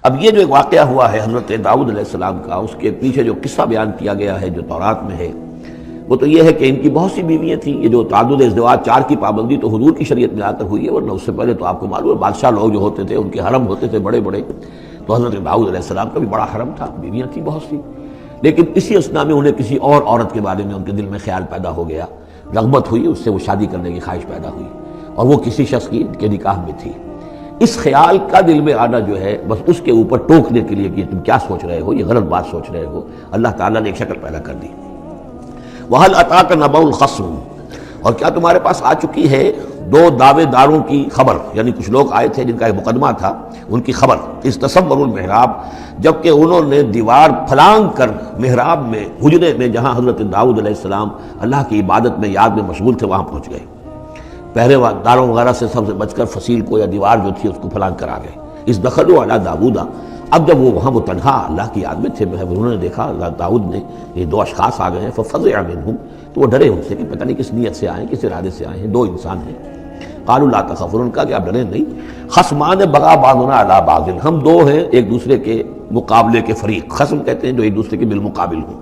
اب یہ جو ایک واقعہ ہوا ہے حضرت داؤد علیہ السلام کا، اس کے پیچھے جو قصہ بیان کیا گیا ہے جو تورات میں ہے، وہ تو یہ ہے کہ ان کی بہت سی بیویاں تھیں۔ یہ جو تعدد ازدواج 4 کی پابندی تو حضور کی شریعت میں آ کر ہوئی ہے، ورنہ اس سے پہلے تو آپ کو معلوم ہے بادشاہ لوگ جو ہوتے تھے ان کے حرم ہوتے تھے بڑے بڑے، تو حضرت داؤد علیہ السلام کا بھی بڑا حرم تھا، بیویاں تھیں بہت سی۔ لیکن اسی اثنا میں انہیں کسی اور عورت کے بارے میں ان کے دل میں خیال پیدا ہو گیا، رغبت ہوئی، اس سے وہ شادی کرنے کی خواہش پیدا ہوئی، اور وہ کسی شخص کی کے نکاح میں تھی۔ اس خیال کا دل میں آنا جو ہے بس اس کے اوپر ٹوکنے کے لیے کہ تم کیا سوچ رہے ہو، یہ غلط بات سوچ رہے ہو، اللہ تعالیٰ نے ایک شکل پیدا کر دی۔ وَهَلْ أَتَاكَ نَبَأُ الْخَصْمِ، اور کیا تمہارے پاس آ چکی ہے 2 دعوے داروں کی خبر، یعنی کچھ لوگ آئے تھے جن کا ایک مقدمہ تھا، ان کی خبر۔ اس تصور المحراب، جبکہ انہوں نے دیوار پھلانگ کر محراب میں، حجرے میں جہاں حضرت داؤد علیہ السلام اللہ کی عبادت میں یاد میں مشغول تھے، وہاں پہنچ گئے، پہرے داروں وغیرہ سے سب سے بچ کر فصیل کو یا دیوار جو تھی اس کو پھلانگ کر آ گئے۔ اس دخلوا علی داؤد، اب جب وہ وہاں وہ تنہا اللہ کی یاد میں تھے، انہوں نے دیکھا داؤد نے یہ 2 اشخاص آ گئے ہیں، ففزع منہم، تو وہ ڈرے ان سے کہ پتہ نہیں کس نیت سے آئے ہیں، کس ارادے سے آئے ہیں، 2 انسان ہیں۔ قالوا لا تخف، انہوں نے کہا کہ آپ ڈریں نہیں، خصمان بغى بعضنا علی بعض، ہم 2 ہیں ایک دوسرے کے مقابلے کے فریق، خصم کہتے ہیں جو ایک دوسرے کے بالمقابل ہوں،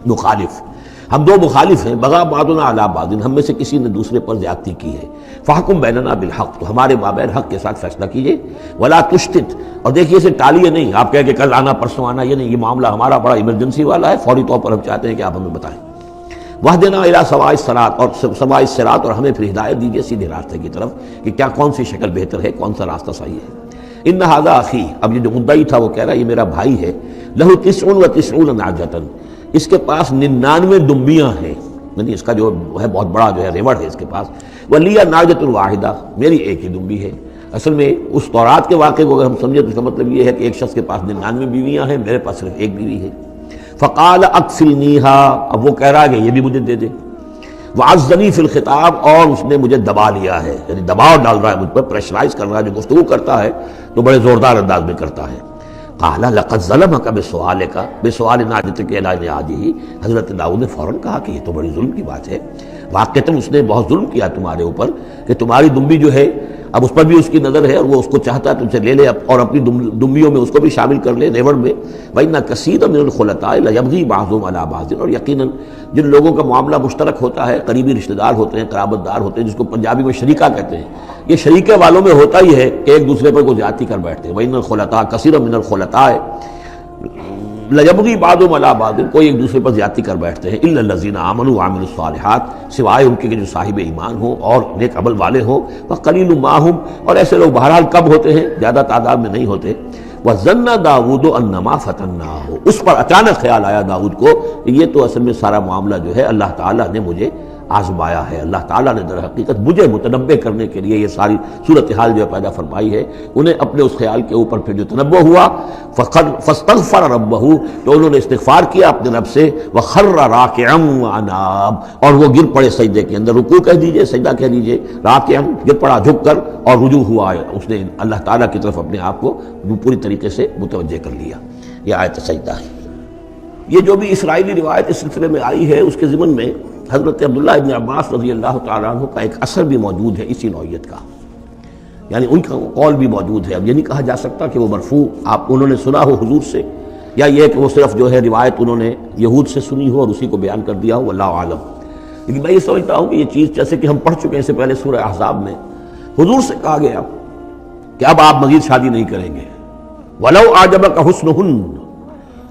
مخالف، ہم 2 مخالف ہیں، بغى بعضنا علی بعض، ہم میں سے کسی نے دوسرے پر زیادتی کی ہے، فاحکم بیننا بالحق، تو ہمارے مابین حق کے ساتھ فیصلہ کیجئے، ولا تشتت، اور دیکھیے اسے ٹالیے نہیں، آپ کہیں کہ کل آنا پرسوں آنا، یہ نہیں، یہ معاملہ ہمارا بڑا ایمرجنسی والا ہے، فوری طور پر ہم چاہتے ہیں کہ آپ ہمیں بتائیں۔ وَاهْدِنَا إِلَىٰ سَوَاءِ الصِّرَاطِ، اور سواء الصراط، اور ہمیں پھر ہدایت دیجیے سیدھے راستے کی طرف کہ کیا کون سی شکل بہتر ہے، کون سا راستہ صحیح ہے۔ إِنَّ هَٰذَا أَخِي، اب یہ جو مدعی تھا وہ کہہ رہا ہے یہ میرا بھائی ہے، لَهُ 99 نَعْجَةً، اس کے پاس 99 دمبیاں ہیں، یعنی اس کا جو ہے بہت بڑا جو ہے ریوڑ ہے اس کے پاس، وَلِيَ نَعْجَةٌ وَاحِدَةٌ، میری ایک ہی دمبی ہے۔ اصل میں اس تورات کے واقعے کو اگر ہم سمجھیں تو اس کا مطلب یہ ہے کہ ایک شخص کے پاس 99 بیویاں ہیں، میرے پاس صرف ایک بیوی ہے۔ فقال اکفلنیھا، اب وہ کہہ رہا ہے کہ یہ بھی مجھے دے دے۔ وعزنی فی الخطاب، اور اس نے مجھے دبا لیا ہے، یعنی دباؤ ڈال رہا ہے مجھ پر، پریشرائز کر رہا ہے، جو گفتگو کرتا ہے تو بڑے زوردار انداز میں کرتا ہے۔ قال لقد ظلمک بسؤالک، بسؤال نعجتک الی نعاجہ، حضرت داؤد نے فوراً کہا کہ یہ تو بڑی ظلم کی بات ہے، واقعتاً اس نے بہت ظلم کیا تمہارے اوپر کہ تمہاری دمبی جو ہے اب اس پر بھی اس کی نظر ہے، اور وہ اس کو چاہتا ہے تم سے لے لے اور اپنی دمبیوں میں اس کو بھی شامل کر لے ریوڑ میں۔ وَإِنَّ كَثِيرًا مِنَ الْخُلَطَاءِ لَيَبْغِي بَعْضُهُمْ عَلَىٰ بَعْضٍ، اور یقیناً جن لوگوں کا معاملہ مشترک ہوتا ہے، قریبی رشتہ دار ہوتے ہیں، قرابت دار ہوتے ہیں، جس کو پنجابی میں شریکہ کہتے ہیں، یہ شریکے والوں میں ہوتا ہی ہے کہ ایک دوسرے پر کوئی زیادتی کر بیٹھتے ہیں۔ وَإِنَّ الْخُلَطَاءَ كَثِيرًا مِنَ الْخُلَطَاءِ لَيَبْغِي بَعْضُهُمْ عَلَىٰ بَعْضٍ، کوئی ایک دوسرے پر زیادتی کر بیٹھتے ہیں، إِلَّا الَّذِينَ آمَنُوا وَعَمِلُوا الصَّالِحَاتِ، سوائے ان کے کہ جو صاحب ایمان ہوں اور نیک عمل والے ہوں، وَقَلِيلٌ مَّا هُمْ، اور ایسے لوگ بہرحال کم ہوتے ہیں، زیادہ تعداد میں نہیں ہوتے۔ وَظَنَّ داؤد أَنَّمَا فَتَنَّاهُ، اس پر اچانک خیال آیا داؤد کو کہ یہ تو اصل میں سارا معاملہ جو ہے اللہ تعالیٰ نے مجھے آزمایا ہے، اللہ تعالیٰ نے در حقیقت مجھے متنبع کرنے کے لیے یہ ساری صورتحال جو ہے پیدا فرمائی ہے۔ انہیں اپنے اس خیال کے اوپر پھر جو تنبع ہوا، فاستغفر ربہ، تو انہوں نے استغفار کیا اپنے رب سے، وخر راکعا واناب، اور وہ گر پڑے سجدے کے اندر، رکوع کہہ دیجئے، سجدہ کہہ دیجئے، راکعا گر پڑا جھک کر، اور رجوع ہوا، اس نے اللہ تعالیٰ کی طرف اپنے آپ کو پوری طریقے سے متوجہ کر لیا۔ یہ آیت سجدہ ہے۔ یہ جو بھی اسرائیلی روایت اس سلسلے میں آئی ہے اس کے ضمن میں حضرت عبداللہ ابن عباس رضی اللہ تعالیٰ عنہ کا ایک اثر بھی موجود ہے اسی نوعیت کا، یعنی ان کا قول بھی موجود ہے۔ اب یہ نہیں کہا جا سکتا کہ وہ مرفوع انہوں نے سنا ہو حضور سے، یا یہ کہ وہ صرف جو ہے روایت انہوں نے یہود سے سنی ہو اور اسی کو بیان کر دیا ہو، واللہ عالم۔ لیکن میں یہ سمجھتا ہوں کہ یہ چیز جیسے کہ ہم پڑھ چکے ہیں اس سے پہلے سورہ احزاب میں، حضور سے کہا گیا کہ اب آپ مزید شادی نہیں کریں گے، وَلَوْ أَعْجَبَكَ حُسْنُهُنَّ،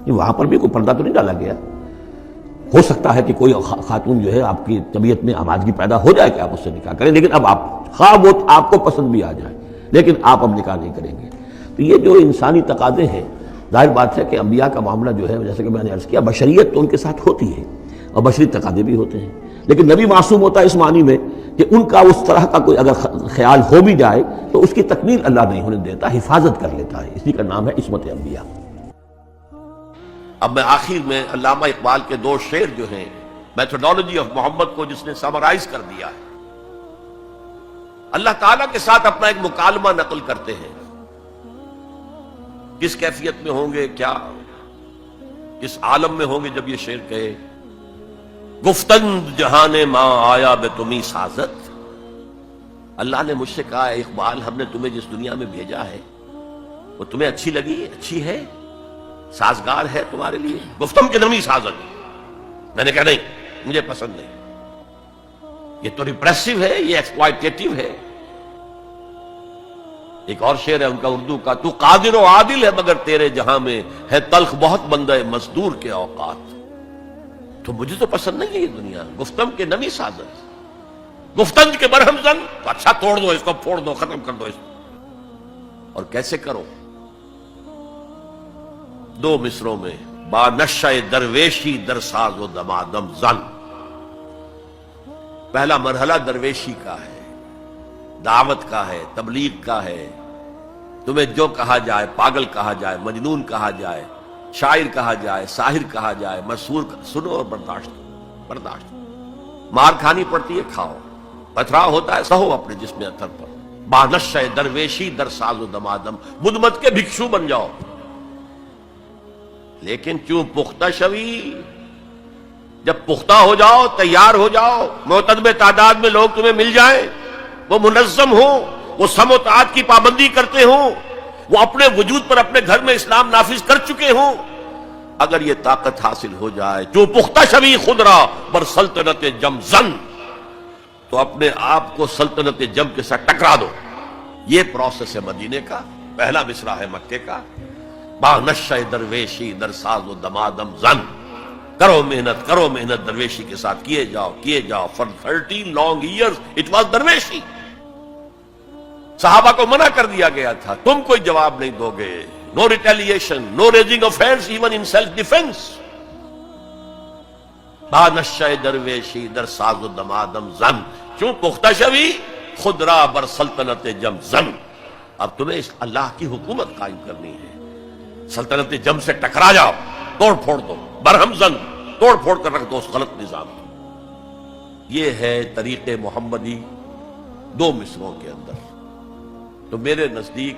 وہاں پر بھی کوئی پردہ تو نہیں ڈالا گیا۔ ہو سکتا ہے کہ کوئی خاتون جو ہے آپ کی طبیعت میں آمادگی پیدا ہو جائے کہ آپ اس سے نکاح کریں، لیکن اب آپ خواہ وہ آپ کو پسند بھی آ جائے لیکن آپ اب نکاح نہیں کریں گے۔ تو یہ جو انسانی تقاضے ہیں، ظاہر بات ہے کہ انبیاء کا معاملہ جو ہے جیسے کہ میں نے عرض کیا، بشریت تو ان کے ساتھ ہوتی ہے اور بشری تقاضے بھی ہوتے ہیں، لیکن نبی معصوم ہوتا ہے اس معنی میں کہ ان کا اس طرح کا کوئی اگر خیال ہو بھی جائے تو اس کی تکمیل اللہ نہیں ہونے دیتا، حفاظت کر لیتا ہے، اسی کا نام ہے عصمت انبیاء۔ اب میں آخر میں علامہ اقبال کے 2 شعر جو ہیں میتھڈالوجی آف محمد کو جس نے سمرائز کر دیا ہے، اللہ تعالیٰ کے ساتھ اپنا ایک مکالمہ نقل کرتے ہیں، کس کیفیت میں ہوں گے، کیا کس عالم میں ہوں گے جب یہ شعر کہے، گفتند جہان ماں آیا بے تمہیں سازت، اللہ نے مجھ سے کہا اے اقبال ہم نے تمہیں جس دنیا میں بھیجا ہے وہ تمہیں اچھی لگی؟ اچھی ہے، سازگار ہے تمہارے لیے؟ گفتم کی نمی سازن. میں نے کہا نہیں، مجھے پسند نہیں، یہ تو ریپریسو ہے، یہ ایکسپلائٹیٹو ہے. ایک اور شعر ہے ان کا اردو کا، تو قادر و عادل ہے مگر تیرے جہاں میں ہے تلخ بہت بندہ مزدور کے اوقات. تو مجھے تو پسند نہیں ہے یہ دنیا. گفتم کے نمی سازن، گفتنج کے برہم زن. تو اچھا توڑ دو اس کو، پھوڑ دو، ختم کر دو اس کو. اور کیسے کرو؟ دو مصروں میں، با نشہ درویشی در ساز و دمادم زن. پہلا مرحلہ درویشی کا ہے، دعوت کا ہے، تبلیغ کا ہے. تمہیں جو کہا جائے، پاگل کہا جائے، مجنون کہا جائے، شاعر کہا جائے، ساحر کہا جائے، مسحور، سنو اور برداشت. مار کھانی پڑتی ہے، کھاؤ. پتھرا ہوتا ہے، سہو اپنے جسم اثر پر. بانشہ درویشی در ساز و دمادم، بدھ مت کے بھکشو بن جاؤ. لیکن کیوں پختہ شوی، جب پختہ ہو جاؤ، تیار ہو جاؤ، معتدب تعداد میں لوگ تمہیں مل جائیں، وہ منظم ہوں، وہ سم و طاعت کی پابندی کرتے ہوں، وہ اپنے وجود پر اپنے گھر میں اسلام نافذ کر چکے ہوں، اگر یہ طاقت حاصل ہو جائے، جو پختہ شوی خود را بر سلطنت جم زن، تو اپنے آپ کو سلطنت جم کے ساتھ ٹکرا دو. یہ پروسیس ہے مدینے کا. پہلا مصرع ہے مکے کا، با نشہ درویشی در ساز و دمادم زن. کرو محنت، کرو محنت، درویشی کے ساتھ کیے جاؤ. for 13 long years it was درویشی. صحابہ کو منع کر دیا گیا تھا، تم کوئی جواب نہیں دو گے. no retaliation, no raising of hands even in self defense. با نشہ درویشی در ساز و دمادم زن، کیوں پختہ شوی خود را بر سلطنت جم زن. اب تمہیں اس اللہ کی حکومت قائم کرنی ہے. سلطنت جم سے ٹکرا جاؤ، توڑ پھوڑ دو، برہم زن، توڑ پھوڑ کر رکھ دو اس غلط نظام کو. یہ ہے طریق محمدی دو مصروں کے اندر. تو میرے نزدیک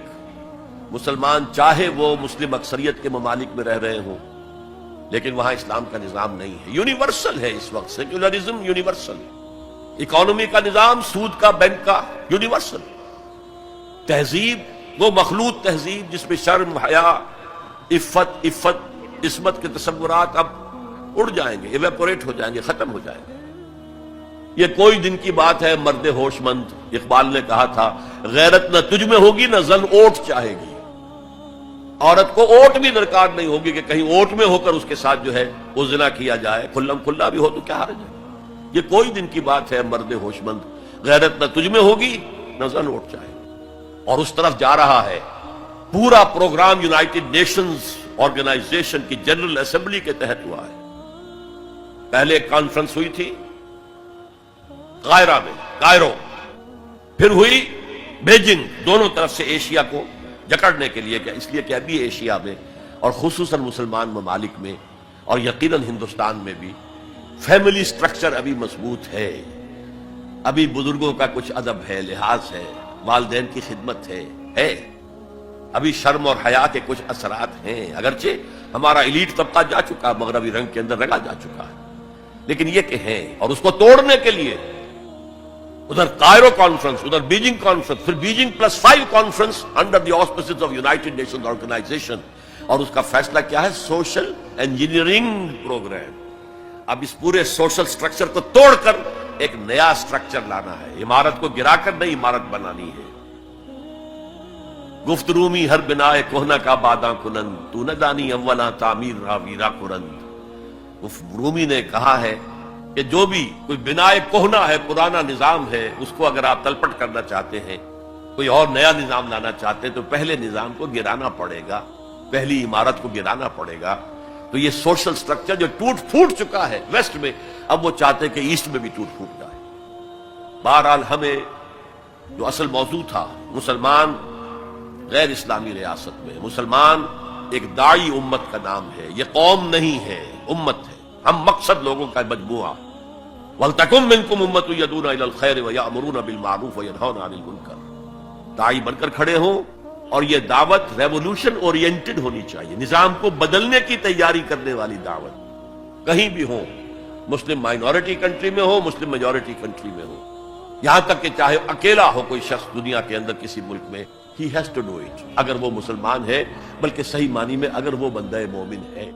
مسلمان چاہے وہ مسلم اکثریت کے ممالک میں رہ رہے ہوں، لیکن وہاں اسلام کا نظام نہیں ہے. یونیورسل ہے اس وقت، سیکولرزم یونیورسل. اکانومی کا نظام، سود کا، بینک کا، یونیورسل. تہذیب وہ مخلوط تہذیب جس میں شرم، حیا، عفت، عصمت کے تصورات اب اڑ جائیں گے، ایویپوریٹ ہو جائیں گے، ختم ہو جائیں گے. یہ کوئی دن کی بات ہے. مرد ہوش مند، اقبال نے کہا تھا، غیرت نہ تجھ میں ہوگی نہ زن اوٹ چاہے گی. عورت کو اوٹ بھی درکار نہیں ہوگی کہ کہیں اوٹ میں ہو کر اس کے ساتھ جو ہے وہ زنا کیا جائے. کھلم کھلا بھی ہو تو کیا حرج ہے. یہ کوئی دن کی بات ہے. مرد ہوش مند، غیرت نہ تجھ میں ہوگی نہ زن اوٹ چاہے. اور اس طرف جا رہا ہے. پورا پروگرام یونائٹڈ نیشنز آرگنائزیشن کی جنرل اسمبلی کے تحت ہوا ہے. پہلے ایک کانفرنس ہوئی تھی قاہرہ میں، کائرو، پھر ہوئی بیجنگ. دونوں طرف سے ایشیا کو جکڑنے کے لیے، اس لیے کہ ابھی ایشیا میں اور خصوصاً مسلمان ممالک میں اور یقیناً ہندوستان میں بھی فیملی سٹرکچر ابھی مضبوط ہے. ابھی بزرگوں کا کچھ ادب ہے، لحاظ ہے، والدین کی خدمت ہے. ابھی شرم اور حیا کے کچھ اثرات ہیں، اگرچہ ہمارا ایلیٹ طبقہ جا چکا، مغربی رنگ کے اندر رنگا جا چکا ہے، لیکن یہ کہ ہیں. اور اس کو توڑنے کے لیے ادھر کائرو کانفرنس، ادھر بیجنگ کانفرنس، پھر Beijing +5 conference under the auspices of United Nations organisation. اور اس کا فیصلہ کیا ہے؟ Social engineering programme. اب اس پورے سوشل سٹرکچر کو توڑ کر ایک نیا سٹرکچر لانا ہے. عمارت کو گرا کر نئی عمارت بنانی ہے. گفت رومی ہر بنائے کوہنا کا باداں کنند، تو نہ دانی اولا تعمیر را ویرا کرند. رومی نے کہا ہے کہ جو بھی کوئی بنائے کوہنا ہے، پرانا نظام ہے، اس کو اگر آپ تلپٹ کرنا چاہتے ہیں، کوئی اور نیا نظام لانا چاہتے ہیں، تو پہلے نظام کو گرانا پڑے گا، پہلی عمارت کو گرانا پڑے گا. تو یہ سوشل سٹرکچر جو ٹوٹ پھوٹ چکا ہے ویسٹ میں، اب وہ چاہتے کہ ایسٹ میں بھی ٹوٹ پھوٹ جائے. بہرحال ہمیں جو اصل موضوع تھا، مسلمان غیر اسلامی ریاست میں، مسلمان ایک داعی امت کا نام ہے. یہ قوم نہیں ہے، امت ہے. ہم مقصد لوگوں کا مجموعہ. وَلْتَكُن مِّنكُمْ أُمَّةٌ يَدْعُونَ إِلَى الْخَيْرِ وَيَأْمُرُونَ بِالْمَعْرُوفِ وَيَنْهَوْنَ عَنِ الْمُنكَرِ. داعی بن کر کھڑے ہوں، اور یہ دعوت ریولوشن اورینٹڈ ہونی چاہیے، نظام کو بدلنے کی تیاری کرنے والی دعوت. کہیں بھی ہو، مسلم مائنورٹی کنٹری میں ہو، مسلم میجورٹی کنٹری میں ہو، یہاں تک کہ چاہے اکیلا ہو کوئی شخص دنیا کے اندر کسی ملک میں، he has to do it. اگر وہ مسلمان ہے، بلکہ صحیح معنی میں اگر وہ بندہ مومن ہے.